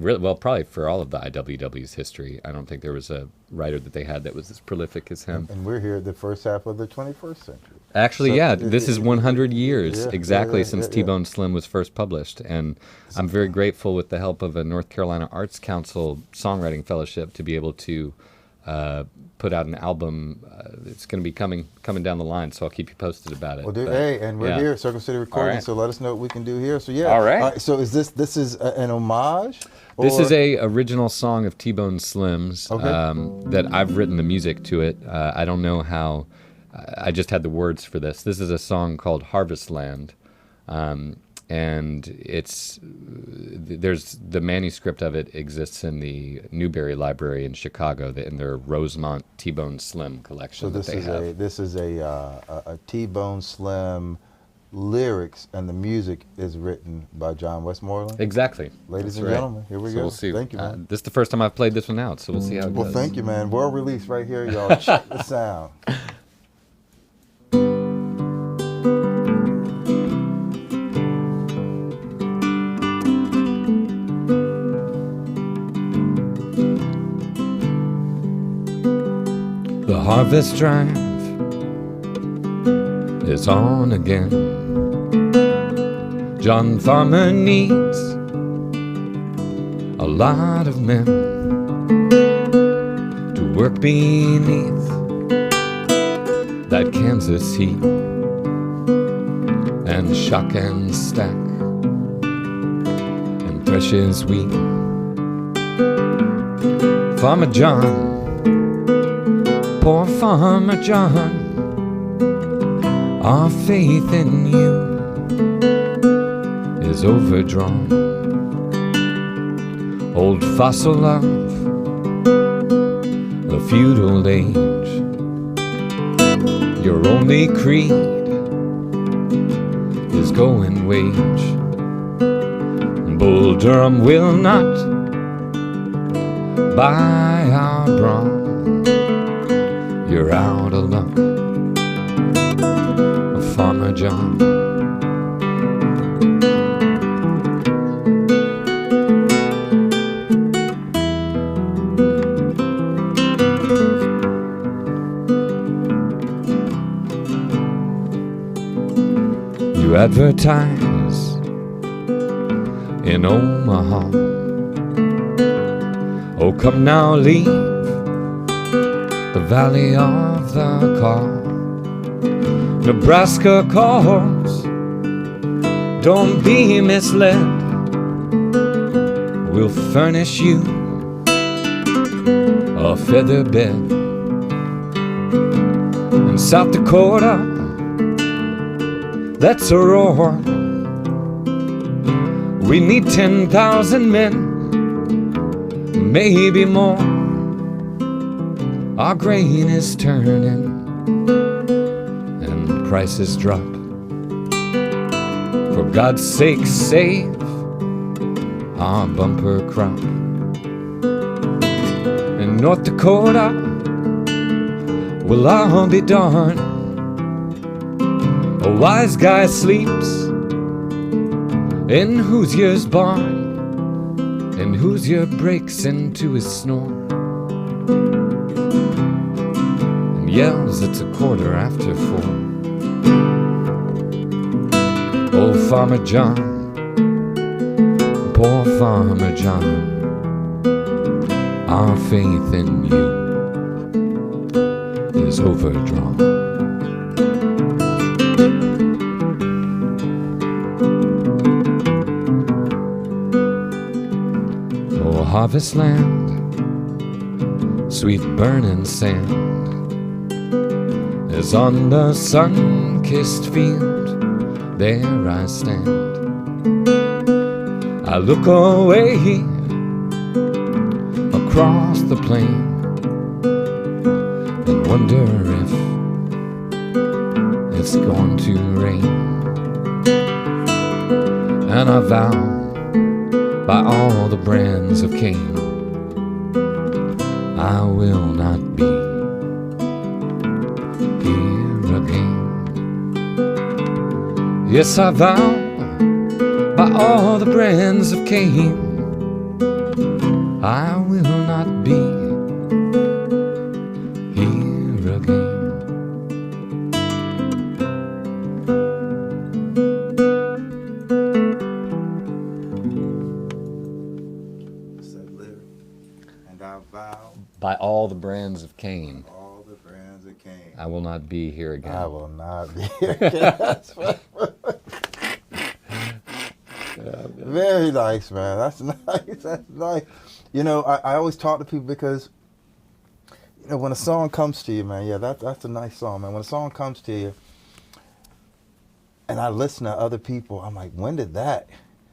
[SPEAKER 5] probably for all of the IWW's history. I don't think there was a writer that they had that was as prolific as him.
[SPEAKER 2] And we're here at the first half of the 21st century.
[SPEAKER 5] Actually, this is 100 years since T-Bone Slim was first published, and I'm very grateful with the help of a North Carolina Arts Council songwriting fellowship to be able to put out an album. It's going to be coming down the line, so I'll keep you posted about it.
[SPEAKER 2] Well, and we're here at Circle City Recording, so let us know what we can do here. So
[SPEAKER 5] all right.
[SPEAKER 2] So is this is an homage? Or?
[SPEAKER 5] This is a original song of T-Bone Slim's that I've written the music to it. I don't know how. I just had the words for this. This is a song called Harvest Land, and there's the manuscript of it exists in the Newberry Library in Chicago, in their Rosemont T-Bone Slim collection.
[SPEAKER 2] So this is a T-Bone Slim lyrics and the music is written by John Westmoreland.
[SPEAKER 5] Exactly.
[SPEAKER 2] Ladies
[SPEAKER 5] That's
[SPEAKER 2] and
[SPEAKER 5] right.
[SPEAKER 2] gentlemen, here we
[SPEAKER 5] So
[SPEAKER 2] go.
[SPEAKER 5] we'll see.
[SPEAKER 2] Thank you, man.
[SPEAKER 5] This is the first time I've played this one out, so we'll see how it
[SPEAKER 2] Well,
[SPEAKER 5] goes.
[SPEAKER 2] thank you, man. World release right here, y'all. Check the sound.
[SPEAKER 5] The harvest drive is on again. John Farmer needs a lot of men to work beneath that Kansas heat and shock and stack and thresh his wheat. Farmer John, poor Farmer John, our faith in you is overdrawn. Old fossil of the feudal age, your only creed is going wage. Bull Durham will not buy our brawn. You're out of luck, Farmer John. You advertise in Omaha. Oh, come now, leave the valley of the car. Nebraska calls, don't be misled. We'll furnish you a feather bed. In South Dakota, that's a roar. We need 10,000 men, maybe more. Our grain is turning and prices drop. For God's sake, save our bumper crop. In North Dakota, well, I'll be darned. A wise guy sleeps in Hoosier's barn, and Hoosier breaks into his snore and yells it's 4:15. Old Farmer John, poor Farmer John, our faith in you is overdrawn. Oh, harvest land, sweet burning sand is on the sun-kissed field. There I stand. I look away across the plain and wonder if it's going to rain. And I vow by all the brands of Cain, I will not be here again. Yes, I vow by all the brands of Cain, I will not be here again.
[SPEAKER 2] And I vow
[SPEAKER 5] By all the brands of Cain,
[SPEAKER 2] all the brands of Cain,
[SPEAKER 5] I will not be here again.
[SPEAKER 2] I will not be here again. Very nice, man. That's nice. That's nice. You know, I always talk to people because, you know, when a song comes to you, man, yeah, that's a nice song, man. When a song comes to you, and I listen to other people, I'm like, when did that?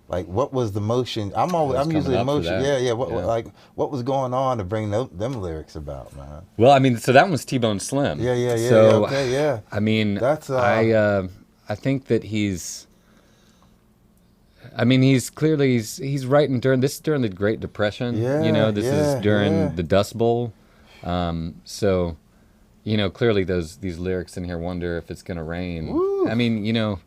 [SPEAKER 2] Like, what was the motion? I'm usually emotional. Yeah. What was going on to bring them lyrics about, man?
[SPEAKER 5] Well, I mean, so that one's T-Bone Slim.
[SPEAKER 2] Yeah.
[SPEAKER 5] So,
[SPEAKER 2] Okay, yeah.
[SPEAKER 5] I mean,
[SPEAKER 2] That's
[SPEAKER 5] I I think that he's clearly he's writing during the Great Depression.
[SPEAKER 2] Yeah,
[SPEAKER 5] this is during the Dust Bowl. So, clearly these lyrics in here wonder if it's going to rain.
[SPEAKER 2] Woo.
[SPEAKER 5] I mean,
[SPEAKER 2] that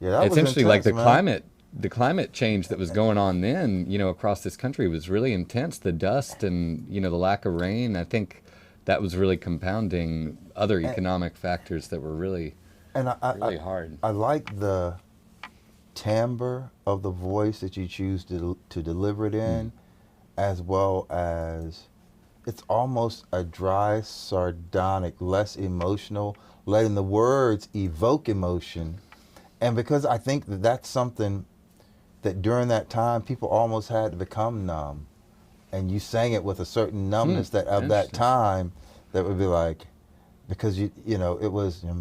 [SPEAKER 5] it's
[SPEAKER 2] was
[SPEAKER 5] interesting, like
[SPEAKER 2] intense,
[SPEAKER 5] the climate change that was going on then, across this country was really intense. The dust and, the lack of rain, I think that was really compounding other economic factors that were really, really hard.
[SPEAKER 2] I like the timbre of the voice that you choose to deliver it in, as well as it's almost a dry, sardonic, less emotional, letting the words evoke emotion. And because I think that that's something that during that time people almost had to become numb, and you sang it with a certain numbness that of that time that would be like, because it was I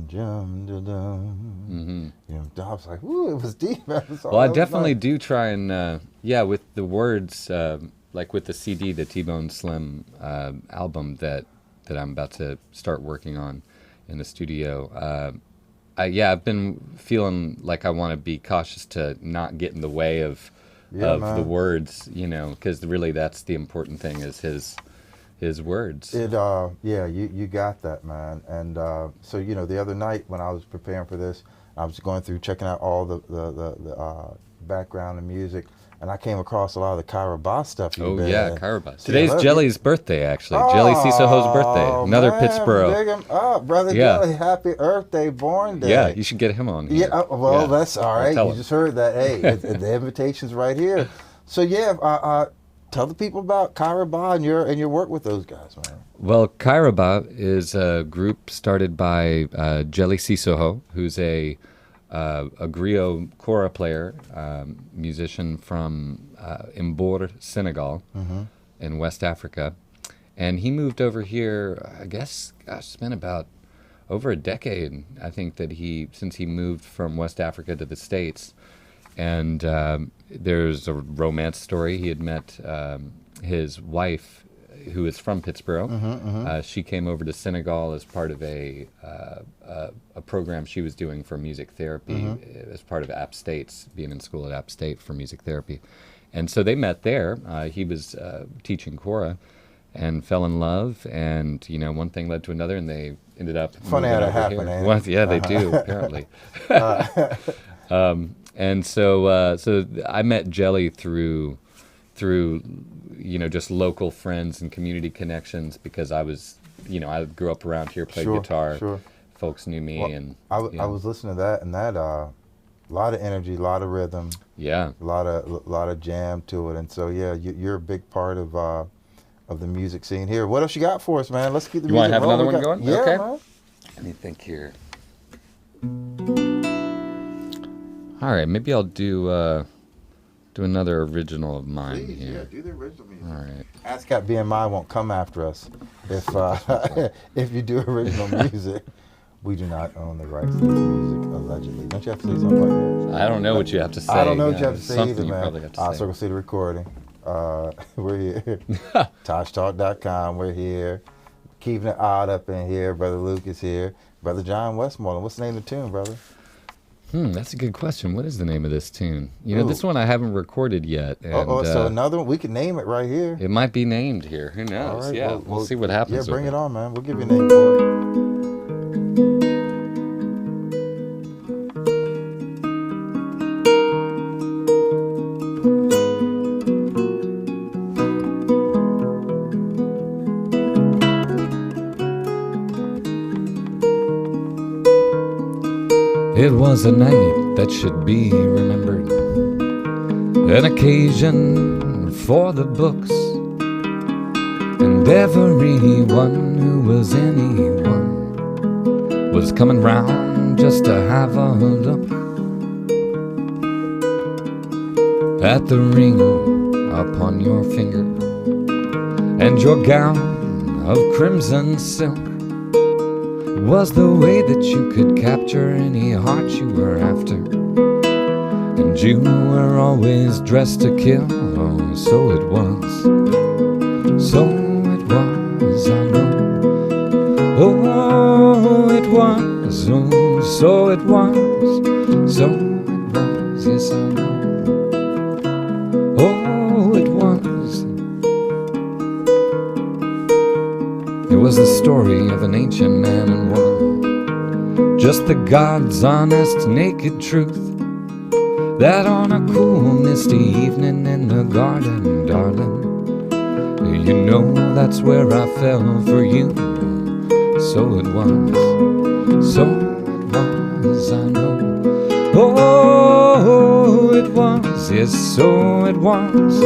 [SPEAKER 2] was like, ooh, it was deep.
[SPEAKER 5] Well, I definitely do try and with the words, like with the CD, the T-Bone Slim album that I'm about to start working on in the studio. I've been feeling like I want to be cautious to not get in the way of the words, because really that's the important thing is his words.
[SPEAKER 2] You got that, man. And so the other night when I was preparing for this, I was going through checking out all the background and music, and I came across a lot of the Kaira Ba stuff.
[SPEAKER 5] Kaira Ba. Today's Jelly's birthday, actually. Jelly Cissokho's birthday. Another Pittsburgh.
[SPEAKER 2] Big him up, brother. Jelly, happy Earth Day, born day.
[SPEAKER 5] Yeah, you should get him on here.
[SPEAKER 2] That's all right. You just heard that. Hey, the invitation's right here. So tell the people about Kaira Ba and your work with those guys, man.
[SPEAKER 5] Well, Kaira Ba is a group started by Diali Cissokho, who's a griot kora player, musician from Mbor, Senegal, in West Africa. And he moved over here, I guess, it's been about over a decade, I think, since he moved from West Africa to the States. And there's a romance story. He had met his wife, who is from Pittsburgh. She came over to Senegal as part of a program she was doing for music therapy, as part of App State's, being in school at App State for music therapy. And so they met there. He was teaching kora and fell in love, and one thing led to another, and they ended up
[SPEAKER 2] funny how that happened, eh?
[SPEAKER 5] Well, yeah, they do, apparently. And so I met Jelly through just local friends and community connections, because I was, I grew up around here, played guitar. Sure. Folks knew me, and
[SPEAKER 2] I was listening to that, and that a lot of energy, a lot of rhythm. Yeah. A lot of jam to it, and so you're a big part of the music scene here. What else you got for us, man? Let's keep the music.
[SPEAKER 5] You want to have another one going?
[SPEAKER 2] Yeah,
[SPEAKER 5] okay.
[SPEAKER 2] Man.
[SPEAKER 5] Let me think here. All right, maybe I'll do another original of mine.
[SPEAKER 2] Please,
[SPEAKER 5] here.
[SPEAKER 2] Yeah, do the original music.
[SPEAKER 5] All right.
[SPEAKER 2] ASCAP BMI won't come after us if you do original music. We do not own the rights to this music, allegedly. Don't you have to say something like that?
[SPEAKER 5] I don't know what you have to say.
[SPEAKER 2] I don't know what you have to say
[SPEAKER 5] something
[SPEAKER 2] either,
[SPEAKER 5] you
[SPEAKER 2] man.
[SPEAKER 5] probably have to say.
[SPEAKER 2] So go see the recording. We're here. ToshTalk.com. We're here. Keeping it odd up in here. Brother Luke is here. Brother John Westmoreland. What's the name of the tune, brother?
[SPEAKER 5] That's a good question. What is the name of this tune? This one I haven't recorded yet. And,
[SPEAKER 2] so another one? We can name it right here.
[SPEAKER 5] It might be named here. Who knows?
[SPEAKER 2] Right,
[SPEAKER 5] yeah, we'll see what happens.
[SPEAKER 2] Yeah, bring it on, man. We'll give you a name for it.
[SPEAKER 5] It was a night that should be remembered, an occasion for the books, and everyone who was anyone was coming round just to have a look at the ring upon your finger and your gown of crimson silk. Was the way that you could capture any heart you were after, and you were always dressed to kill. Oh, so it was, I know. Oh, it was, oh, so it was, so it was, yes I know. Oh, it was. It was the story of an ancient man and woman, just the God's honest, naked truth, that on a cool, misty evening in the garden, darling, you know that's where I fell for you. So it was, so it was, I know. Oh, it was, yes, so it was,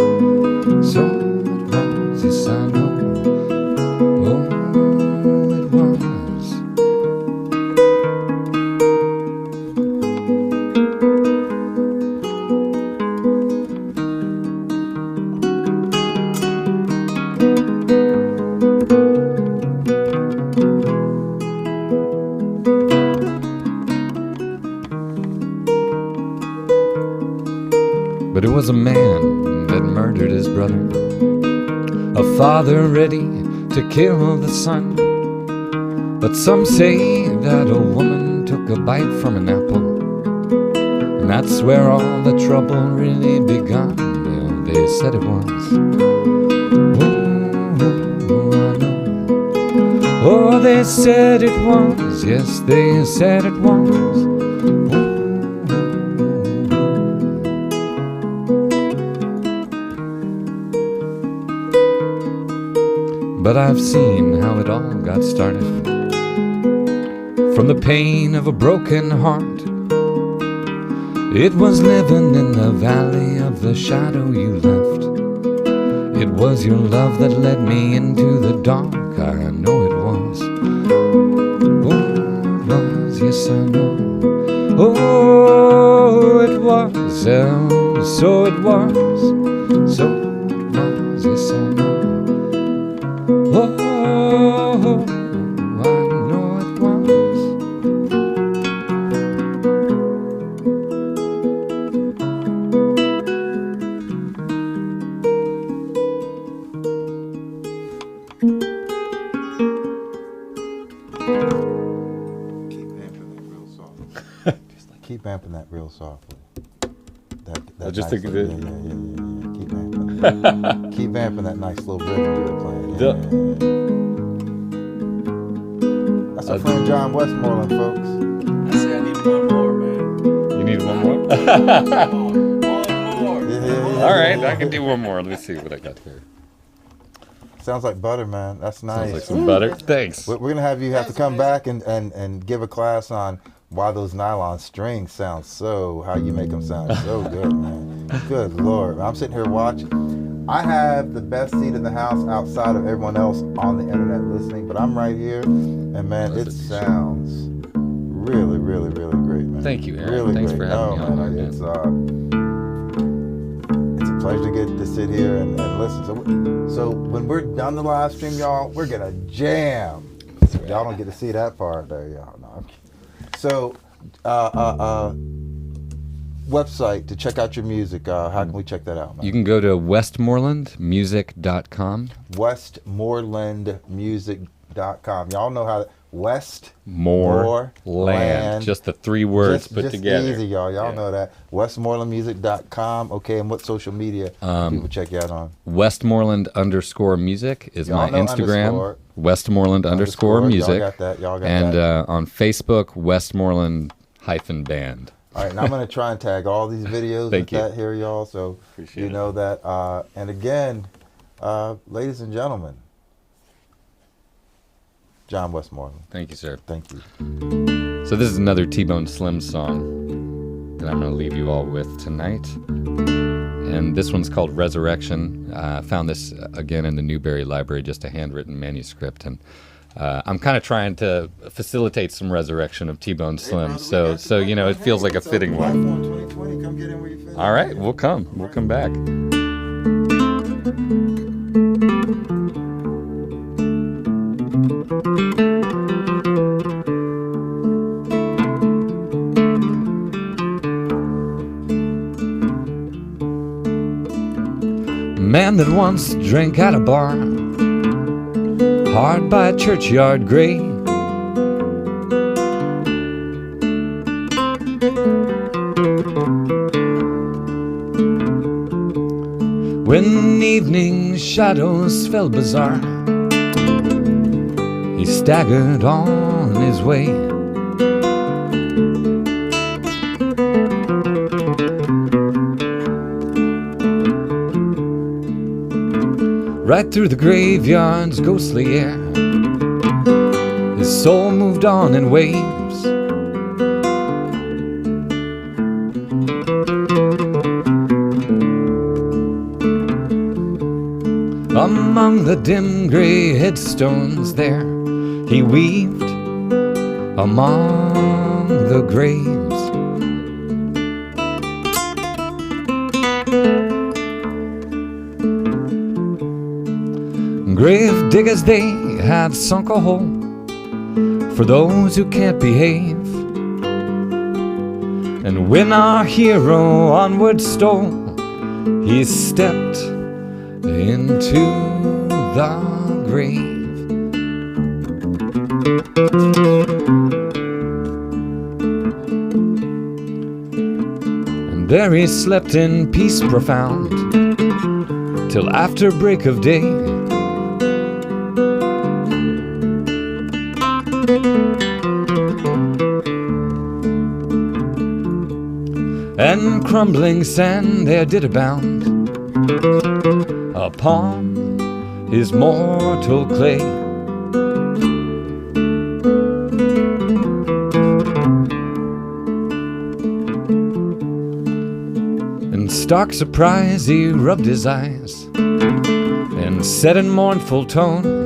[SPEAKER 5] so it was, yes, I know. Oh, it was. But it was a man that murdered his brother, a father ready to kill the son. But some say that a woman took a bite from an apple, and that's where all the trouble really begun. Well, they said it was. Oh, I know. Oh, they said it was. Yes, they said it was. But I've seen how it all got started, from the pain of a broken heart. It was living in the valley of the shadow you left. It was your love that led me into the dark. I know it was. Oh, it was, yes I know. Oh, it was, oh, so it was. So it was, yes I know. Oh, I know it was.
[SPEAKER 2] Keep amping that real softly.
[SPEAKER 5] I just
[SPEAKER 2] nice
[SPEAKER 5] think of
[SPEAKER 2] little-
[SPEAKER 5] it.
[SPEAKER 2] Yeah. Keep amping. Keep amping that nice little rhythm you were playing. That's our friend John Westmoreland, folks.
[SPEAKER 3] I say I need one more, man.
[SPEAKER 5] You need one more?
[SPEAKER 3] One more.
[SPEAKER 2] Yeah.
[SPEAKER 5] All right, I can do one more. Let me see what I got here.
[SPEAKER 2] Sounds like butter, man. That's nice.
[SPEAKER 5] Sounds like some butter. Thanks.
[SPEAKER 2] We're gonna have you have to come back and give a class on why those nylon strings sound so, how you make them sound so good, man. Good Lord. I'm sitting here watching. I have the best seat in the house outside of everyone else on the internet listening, but I'm right here, and man, it sounds really, really, really great, man.
[SPEAKER 5] Thank you, Aaron.
[SPEAKER 2] Really
[SPEAKER 5] Thanks
[SPEAKER 2] great.
[SPEAKER 5] for having me on here, man.
[SPEAKER 2] It's a pleasure to get to sit here and listen. So when we're done the live stream, y'all, we're gonna jam. Y'all don't get to see that part there, y'all. No, I'm kidding. So, website to check out your music. How can we check that out, man?
[SPEAKER 5] You can go to westmorelandmusic.com.
[SPEAKER 2] Westmorelandmusic.com. Y'all know how
[SPEAKER 5] Land. Just the three words put
[SPEAKER 2] just
[SPEAKER 5] together.
[SPEAKER 2] Easy, y'all. Y'all know that. Westmorelandmusic.com. Okay, and what social media people check you out on?
[SPEAKER 5] Westmoreland_music is
[SPEAKER 2] Y'all
[SPEAKER 5] my
[SPEAKER 2] know
[SPEAKER 5] Instagram.
[SPEAKER 2] underscore.
[SPEAKER 5] Westmoreland_music.
[SPEAKER 2] Y'all got that. Y'all got
[SPEAKER 5] And
[SPEAKER 2] that.
[SPEAKER 5] on Facebook, Westmoreland-band.
[SPEAKER 2] All right, and I'm going to try and tag all these videos
[SPEAKER 5] Thank
[SPEAKER 2] with
[SPEAKER 5] you.
[SPEAKER 2] that here, y'all, so
[SPEAKER 5] Appreciate
[SPEAKER 2] you
[SPEAKER 5] it.
[SPEAKER 2] know that. And again, ladies and gentlemen, John Westmoreland.
[SPEAKER 5] Thank you, sir.
[SPEAKER 2] Thank you.
[SPEAKER 5] So this is another T-Bone Slim song that I'm going to leave you all with tonight. And this one's called Resurrection. I found this again in the Newberry Library, just a handwritten manuscript. And I'm kind of trying to facilitate some resurrection of T-Bone Slim. So you know, it feels like a fitting one.
[SPEAKER 2] 2020, come get in where you fit.
[SPEAKER 5] All right, we'll come. We'll come back. Man that once drank at a bar, hard by a churchyard grave, evening shadows fell bizarre, he staggered on his way. Right through the graveyard's ghostly air, his soul moved on in waves. Among the dim gray headstones there, he weaved among the graves. Grave diggers, they had sunk a hole for those who can't behave. And when our hero onward stole, he stepped into the grave. And there he slept in peace profound till after break of day. And crumbling sand there did abound upon his mortal clay. In stark surprise he rubbed his eyes and said in mournful tone,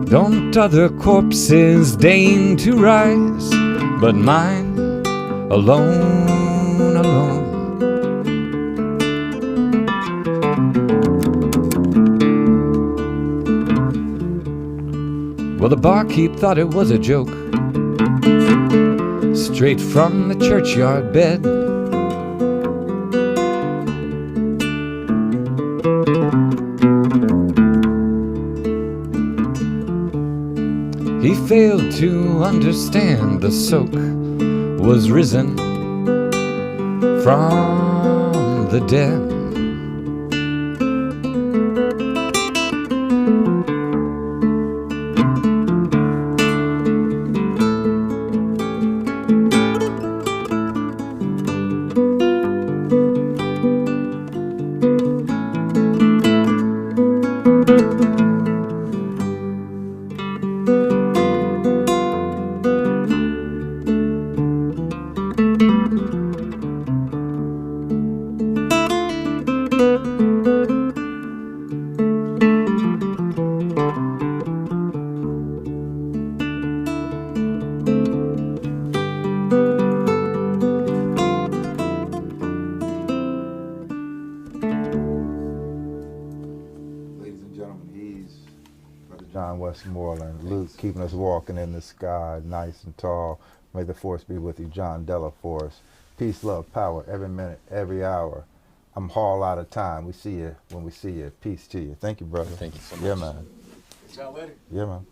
[SPEAKER 5] "Don't other corpses deign to rise, but mine alone, alone." Well, the barkeep thought it was a joke, straight from the churchyard bed. He failed to understand the soak was risen from the dead.
[SPEAKER 2] Westmoreland, Luke keeping us walking in the sky, nice and tall. May the force be with you, John Della Force. Peace, love, power, every minute, every hour. I'm all out of time. We see you when we see you. Peace to you. Thank you, brother.
[SPEAKER 5] Thank you so much.
[SPEAKER 2] Yeah, man.
[SPEAKER 3] Y'all later.
[SPEAKER 2] Yeah, man.